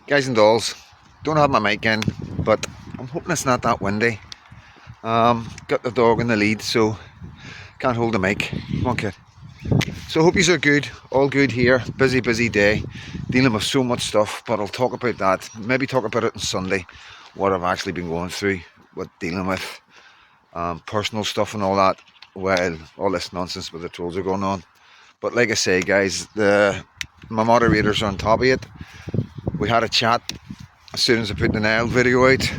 Guys and dolls, don't have my mic in, but I'm hoping it's not that windy. Got the dog in the lead, so can't hold the mic. Come on, kid. So hope you are good, all good here. Busy day, dealing with so much stuff, but I'll talk about that. Maybe talk about it on Sunday, what I've actually been going through, what dealing with, personal stuff and all that, while all this nonsense with the trolls are going on. But like I say, guys, my moderators are on top of it. We had a chat as soon as I put the nail video out,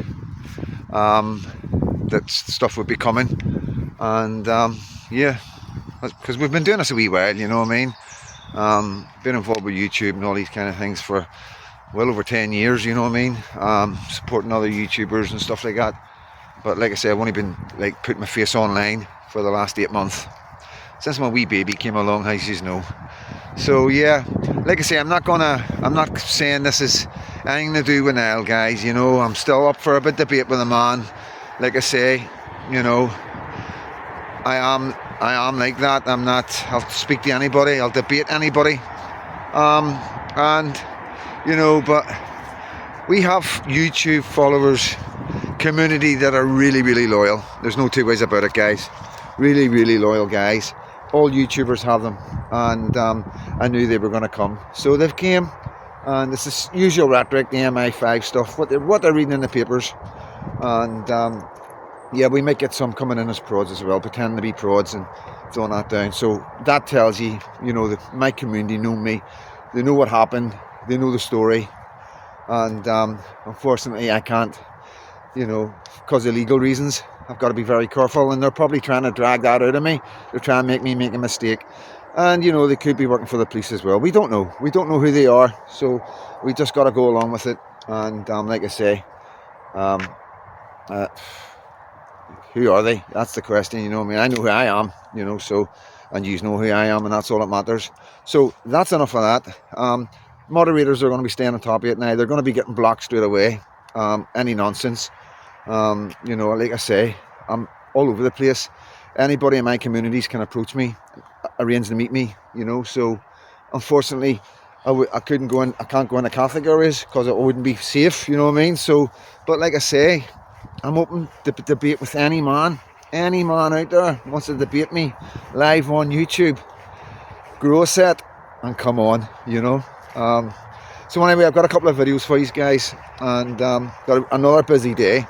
that stuff would be coming, and yeah, because we've been doing this a wee while, you know what I mean. Been involved with YouTube and all these kind of things for well over 10 years, you know what I mean. Supporting other YouTubers and stuff like that. But like I say, I've only been like putting my face online for the last 8 months since my wee baby came along, as you know. So yeah, like I say, I'm not saying this is anything to do with Niall, guys. You know, I'm still up for a bit of debate with a man. Like I say, you know, I am like that. I'm not. I'll speak to anybody. I'll debate anybody. And you know, but we have YouTube followers, community that are really loyal. There's no two ways about it, guys. Really loyal guys. All YouTubers have them, and I knew they were going to come, so they've came. And it's the usual rhetoric, the MI5 stuff, what they're reading in the papers, and yeah, we might get some coming in as prods as well, pretending to be prods and throwing that down. So that tells you, you know, that my community know me, they know what happened, they know the story, and unfortunately I can't, you know, because of legal reasons, I've got to be very careful, and they're probably trying to drag that out of me. They're trying to make me make a mistake, and you know, they could be working for the police as well. We don't know who they are, so we just got to go along with it. And like I say, who are they? That's the question, you know what I mean. I know who I am, you know, so, and you know who I am, and that's all that matters. So that's enough of that. Moderators are going to be staying on top of it now. They're going to be getting blocked straight away. Any nonsense. You know, like I say, I'm all over the place. Anybody in my communities can approach me, arrange to meet me, you know. So unfortunately I couldn't go in, I can't go into Catholic areas because it wouldn't be safe, you know what I mean. So, but like I say, I'm open to debate with any man out there who wants to debate me live on YouTube. Grow a set and come on, you know. So anyway, I've got a couple of videos for you guys, and got another busy day.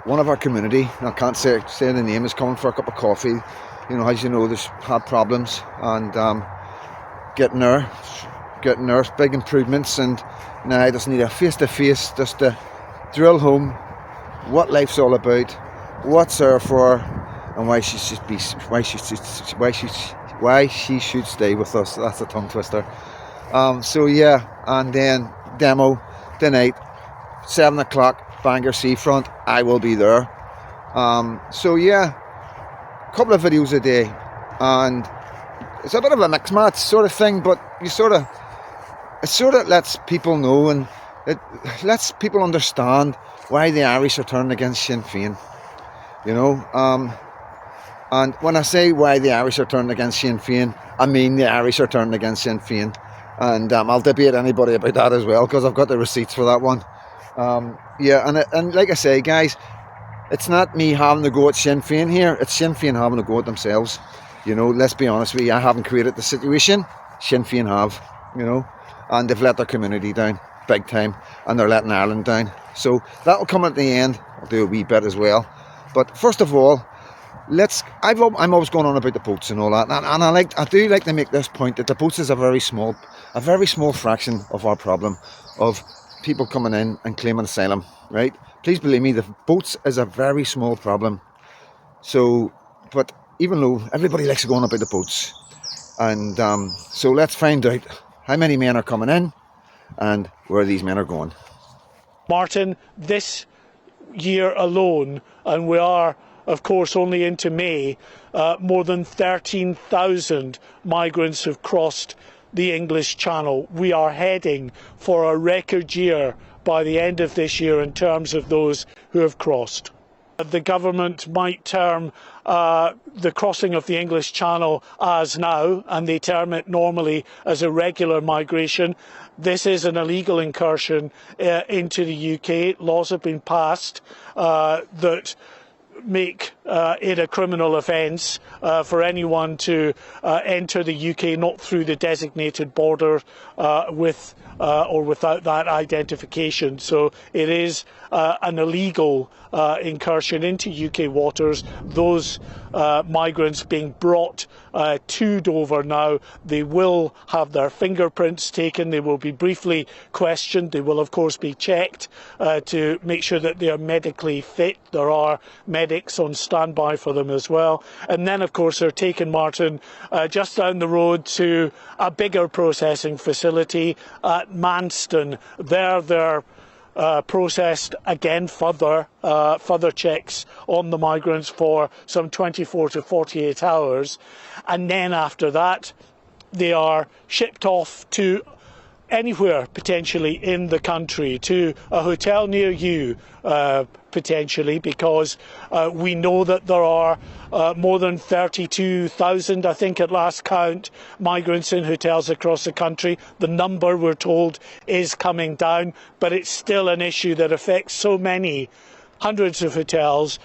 One of our community, I can't say the name, is coming for a cup of coffee. You know, as you know, there's had problems, and getting there, big improvements, and now I just need a face-to-face just to drill home what life's all about, what's there for, and why she should stay with us. That's a tongue twister. So yeah, and then demo tonight, 7 o'clock, Bangor Seafront. I will be there. So yeah, a couple of videos a day, and it's a bit of a mix match sort of thing, but it sort of lets people know, and it lets people understand why the Irish are turning against Sinn Féin, you know. And when I say why the Irish are turning against Sinn Féin, I mean the Irish are turning against Sinn Féin. And I'll debate anybody about that as well, because I've got the receipts for that one. Yeah, and like I say, guys, it's not me having to go at Sinn Féin here. It's Sinn Féin having to go at themselves. You know, let's be honest with you. I haven't created the situation. Sinn Féin have, you know, and they've let their community down big time, and they're letting Ireland down. So that'll come at the end. I'll do a wee bit as well. But first of all, I'm always going on about the boats and all that, and I do like to make this point that the boats is a very small fraction of our problem of people coming in and claiming asylum, right? Please believe me, the boats is a very small problem. So, but even though everybody likes to go on about the boats, and so let's find out how many men are coming in and where these men are going. Martin, this year alone, and we are of course only into May, more than 13,000 migrants have crossed the English Channel. We are heading for a record year by the end of this year in terms of those who have crossed. The government might term the crossing of the English Channel as now, and they term it normally as irregular migration. This is an illegal incursion into the UK. Laws have been passed that make it a criminal offence for anyone to enter the UK not through the designated border with or without that identification. So it is an illegal incursion into UK waters. Those migrants being brought to Dover now, they will have their fingerprints taken, they will be briefly questioned, they will of course be checked to make sure that they are medically fit. There are medics on standby for them as well. And then of course they're taken, Martin, just down the road to a bigger processing facility at Manston. There they're processed again further checks on the migrants for some 24 to 48 hours, and then after that they are shipped off to anywhere potentially in the country, to a hotel near you potentially, because we know that there are more than 32,000, I think at last count, migrants in hotels across the country. The number, we're told, is coming down, but it's still an issue that affects so many hundreds of hotels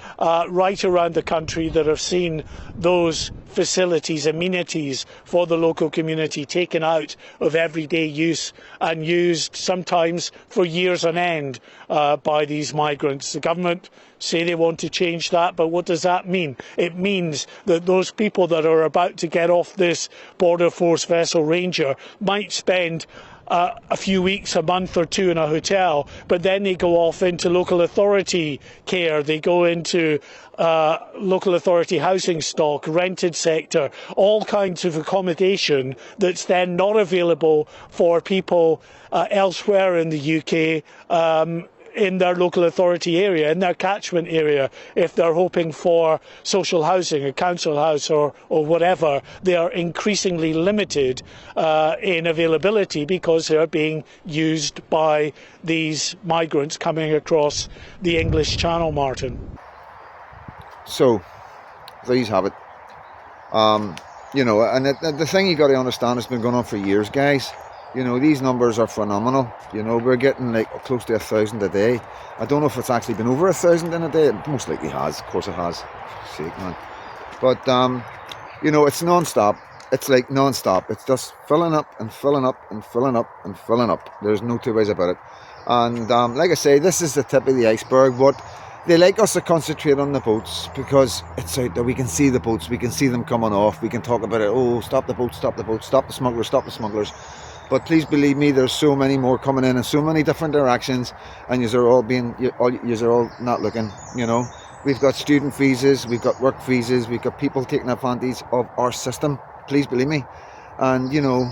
right around the country that have seen those facilities, amenities for the local community taken out of everyday use and used sometimes for years on end by these migrants. The government say they want to change that, but what does that mean? It means that those people that are about to get off this Border Force vessel Ranger might spend a few weeks, a month or two in a hotel, but then they go off into local authority care, they go into local authority housing stock, rented sector, all kinds of accommodation that's then not available for people elsewhere in the UK in their local authority area, in their catchment area. If they're hoping for social housing, a council house or whatever, they are increasingly limited in availability because they are being used by these migrants coming across the English Channel, Martin. So, there you have it. You know, and the thing you got to understand, it's been going on for years, guys. You know, these numbers are phenomenal. You know, we're getting like close to 1,000 a day. I don't know if it's actually been over 1,000 in a day. It most likely has. Of course it has. For sake, man. But, you know, it's non-stop. It's like non-stop. It's just filling up and filling up and filling up and filling up. There's no two ways about it. And like I say, this is the tip of the iceberg. What they like us to concentrate on the boats because it's out there. We can see the boats. We can see them coming off. We can talk about it. Oh, stop the boats, stop the boats, stop the smugglers, stop the smugglers. But please believe me, there's so many more coming in so many different directions, and yous are all not looking. You know, we've got student visas, we've got work visas, we've got people taking advantage of our system. Please believe me, and you know,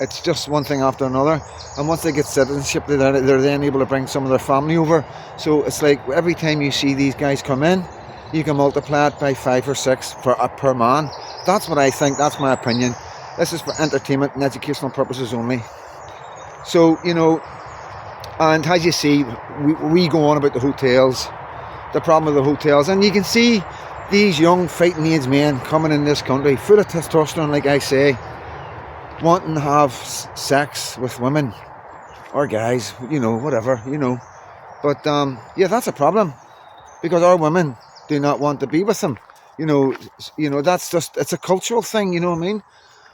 it's just one thing after another. And once they get citizenship, they're then able to bring some of their family over. So it's like every time you see these guys come in, you can multiply it by 5 or 6 per man. That's what I think. That's my opinion. This is for entertainment and educational purposes only. So, you know, and as you see, we go on about the hotels, the problem with the hotels, and you can see these young fighting age men coming in this country, full of testosterone, like I say, wanting to have sex with women or guys, you know, whatever, you know. But, yeah, that's a problem because our women do not want to be with them. You know, that's just, it's a cultural thing, you know what I mean?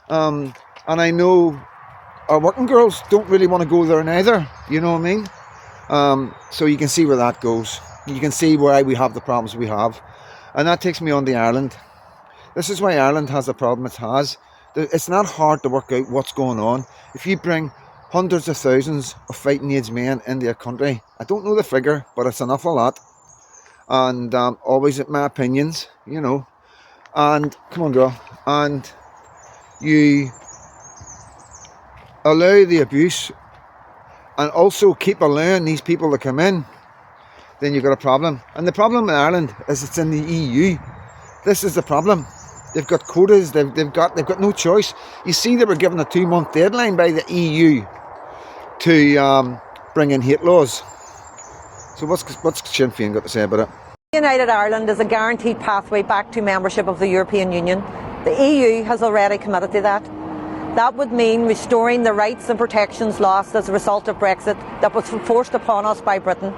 And I know our working girls don't really want to go there neither, you know what I mean? So you can see where that goes. You can see why we have the problems we have. And that takes me on to Ireland. This is why Ireland has the problem it has. It's not hard to work out what's going on. If you bring hundreds of thousands of fighting age men into a country, I don't know the figure, but it's an awful lot. And always at my opinions, you know. And, come on girl, and you allow the abuse and also keep allowing these people to come in, then you've got a problem. And the problem in Ireland is it's in the EU. This is the problem. They've got quotas, they've got no choice. You see, they were given a 2-month deadline by the EU to bring in hate laws. So what's Sinn Féin got to say about it? United Ireland is a guaranteed pathway back to membership of the European Union. The EU has already committed to that. That would mean restoring the rights and protections lost as a result of Brexit that was forced upon us by Britain.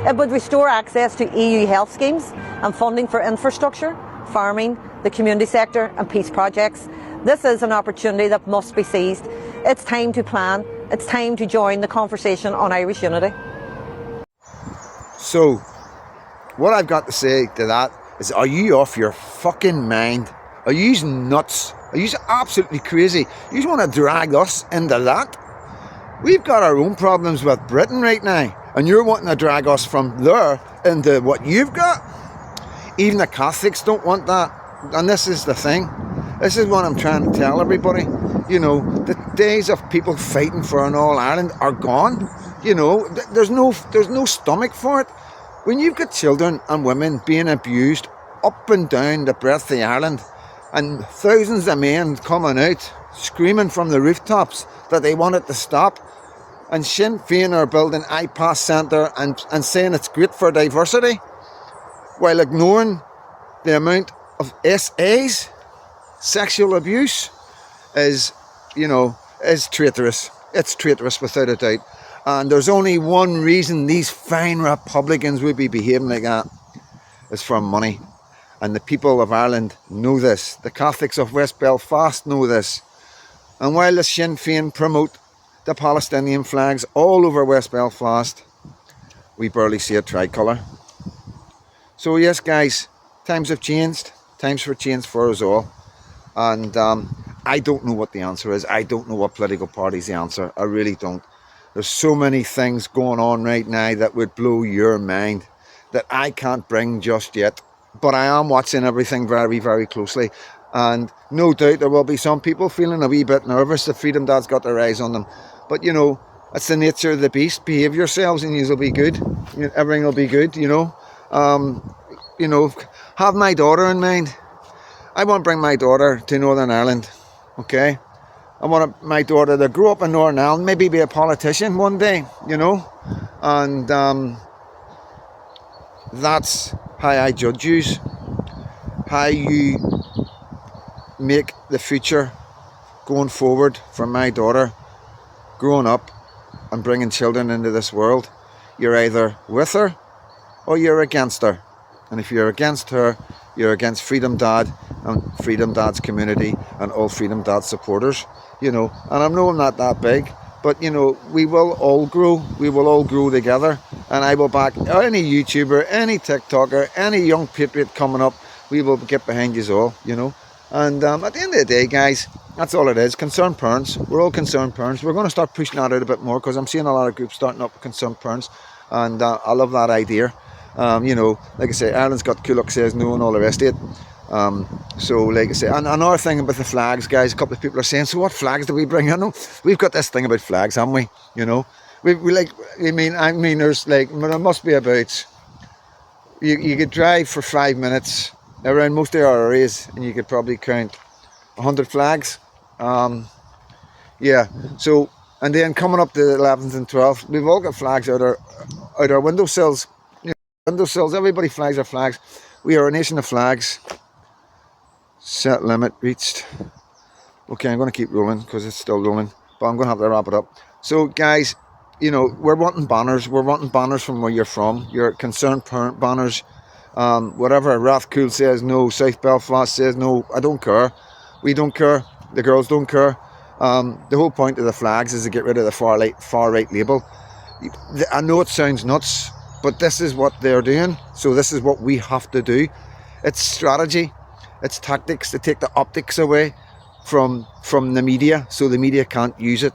It would restore access to EU health schemes and funding for infrastructure, farming, the community sector and peace projects. This is an opportunity that must be seized. It's time to plan. It's time to join the conversation on Irish unity. So, what I've got to say to that is, are you off your fucking mind? Are you nuts? Are you absolutely crazy? You want to drag us into that? We've got our own problems with Britain right now, and you're wanting to drag us from there into what you've got? Even the Catholics don't want that. And this is the thing. This is what I'm trying to tell everybody. You know, the days of people fighting for an All-Ireland are gone. You know, there's no stomach for it. When you've got children and women being abused up and down the breadth of Ireland, and thousands of men coming out screaming from the rooftops that they want it to stop, and Sinn Féin are building iPass Centre and saying it's great for diversity, while ignoring the amount of SAs, sexual abuse, is traitorous. It's traitorous without a doubt. And there's only one reason these fine Republicans would be behaving like that. It's for money. And the people of Ireland know this. The Catholics of West Belfast know this. And while the Sinn Féin promote the Palestinian flags all over West Belfast, we barely see a tricolour. So yes, guys, times have changed. Times for change for us all. And I don't know what the answer is. I don't know what political party's the answer. I really don't. There's so many things going on right now that would blow your mind that I can't bring just yet. But I am watching everything very, very closely. And no doubt there will be some people feeling a wee bit nervous that Freedom Dad's got their eyes on them. But, you know, it's the nature of the beast. Behave yourselves and you'll be good. Everything will be good, you know. Have my daughter in mind. I want to bring my daughter to Northern Ireland, okay? I want my daughter to grow up in Northern Ireland, maybe be a politician one day, you know? And that's how I judge you, how you make the future going forward for my daughter, growing up and bringing children into this world. You're either with her or you're against her. And if you're against her, you're against Freedom Dad and Freedom Dad's community and all Freedom Dad supporters, you know. And I know I'm not that big, but, you know, we will all grow. We will all grow together. And I will back any YouTuber, any TikToker, any young patriot coming up. We will get behind you all, you know. And at the end of the day, guys, that's all it is. Concerned parents. We're all concerned parents. We're going to start pushing that out a bit more because I'm seeing a lot of groups starting up with concerned parents. And I love that idea. You know, like I say, Ireland's got Kulak says no and all the rest of it. So, like I say, and another thing about the flags, guys, a couple of people are saying, so what flags do we bring? You know, we've got this thing about flags, haven't we? You know, we like, I mean, there's like, there must be about, you could drive for 5 minutes around most of our areas and you could probably count 100 flags. Yeah, so, and then coming up to the 11th and 12th, we've all got flags out our windowsills. Windowsills, everybody flags their flags. We are a nation of flags. Set limit reached. Okay, I'm going to keep rolling because it's still rolling, but I'm going to have to wrap it up. So, guys, you know, we're wanting banners. We're wanting banners from where you're from. Your concerned parent banners. Whatever Rathcoole says no, South Belfast says no. I don't care. We don't care. The girls don't care. The whole point of the flags is to get rid of the far right label. I know it sounds nuts, but this is what they're doing, so this is what we have to do. It's strategy, it's tactics to take the optics away from the media, so the media can't use it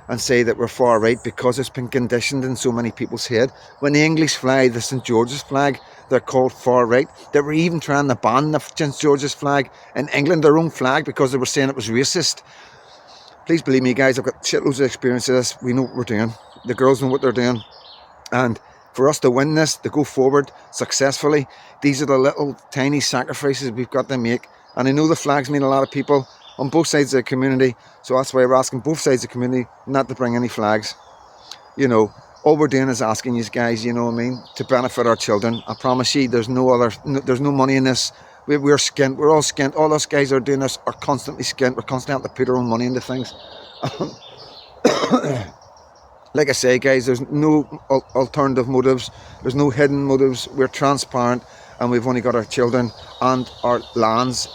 and say that we're far right because it's been conditioned in so many people's head. When the English fly the St George's flag, they're called far right. They were even trying to ban the St George's flag in England, their own flag, because they were saying it was racist. Please believe me, guys, I've got shitloads of experience of this. We know what we're doing. The girls know what they're doing. And for us to win this, to go forward successfully, these are the little tiny sacrifices we've got to make. And I know the flags mean a lot of people on both sides of the community, so that's why we're asking both sides of the community not to bring any flags. You know, all we're doing is asking you guys, you know what I mean, to benefit our children. I promise you, there's no money in this. We're skint. We're all skint. All us guys are doing this are constantly skint. We're constantly having to put our own money into things. Like I say, guys, there's no alternative motives. There's no hidden motives. We're transparent, and we've only got our children and our lands.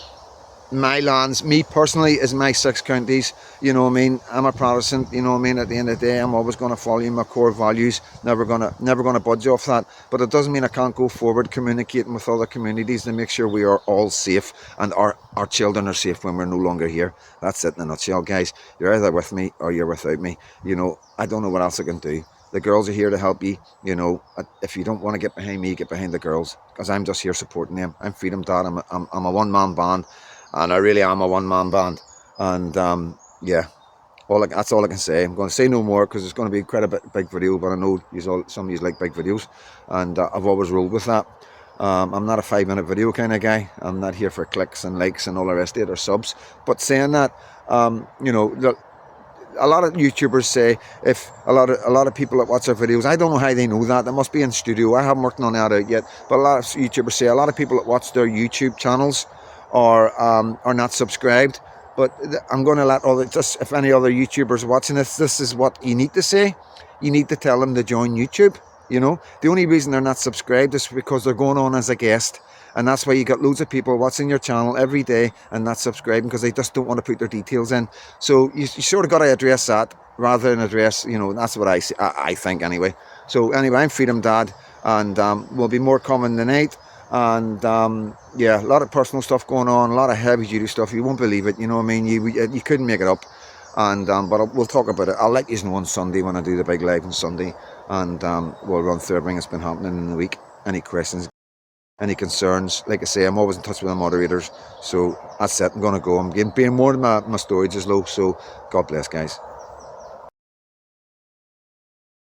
My lands, me personally, is my 6 counties. You know what I mean? I'm a Protestant. You know what I mean? At the end of the day, I'm always going to follow my core values. Never gonna budge off that. But it doesn't mean I can't go forward communicating with other communities to make sure we are all safe and our children are safe when we're no longer here. That's it in a nutshell, guys. You're either with me or you're without me. You know, I don't know what else I can do. The girls are here to help you. You know, if you don't want to get behind me, get behind the girls, because I'm just here supporting them. I'm Freedom Dad. I'm a one-man band. And I really am a one-man band. And yeah, that's all I can say. I'm going to say no more because it's going to be quite a big video, but I know some of you like big videos, and I've always rolled with that. I'm not a 5-minute video kind of guy. I'm not here for clicks and likes and all the rest of it, or subs. But saying that, you know, a lot of YouTubers say, if a lot of people that watch our videos, I don't know how they know that. They must be in studio. I haven't worked on that out yet. But a lot of YouTubers say a lot of people that watch their YouTube channels are not subscribed. But I'm going to let if any other YouTubers watching this is what you need to say. You need to tell them to join YouTube. You know, the only reason they're not subscribed is because they're going on as a guest, and that's why you got loads of people watching your channel every day and not subscribing because they just don't want to put their details in. So you sort of got to address that rather than address, you know, that's what I think anyway. So anyway, I'm Freedom Dad, and will be more coming tonight. And yeah, a lot of personal stuff going on, a lot of heavy duty stuff. You won't believe it, you know what I mean? You couldn't make it up. And but we'll talk about it. I'll let you know on Sunday when I do the big live on Sunday, and we'll run through everything that's been happening in the week. Any questions, any concerns? Like I say, I'm always in touch with the moderators. So that's it. I'm gonna go. I'm being more than my storage is low. So God bless, guys.